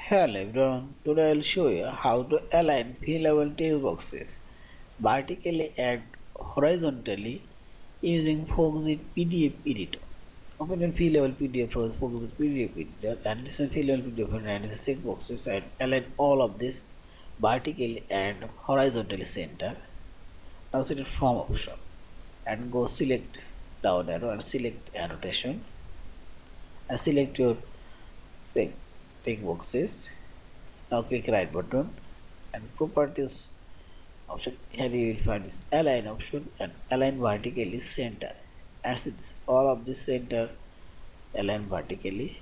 Hello everyone, today I'll show you how to align fillable text boxes vertically and horizontally using Foxit PDF editor. Open your fillable PDF from Foxit PDF editor and listen fillable PDF and this text boxes and align all of this vertically and horizontally center. Now select from option and go select down arrow and select annotation and select your say text boxes. Now click right button and properties option. Here you will find this align option and align vertically center. And see this all of this center align vertically.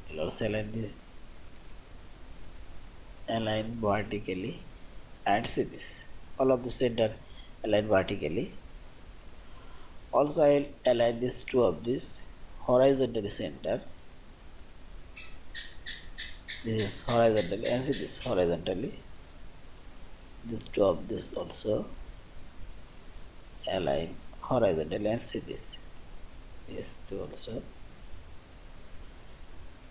You'll also align this align vertically and see this all of the center align vertically. Also I'll align this two of this horizontally center. This is horizontally and see this horizontally. This two of this also align horizontally and see this to also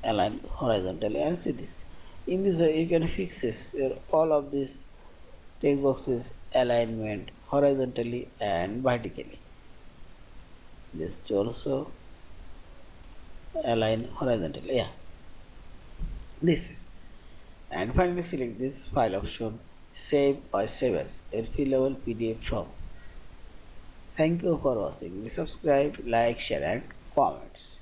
align horizontally and see this. In this way you can fix this all of these text boxes alignment horizontally and vertically. This to also align horizontally. Yeah, this is. And finally select this file option, save or save as a fillable PDF from. Thank you for watching. Subscribe, like, share and comments.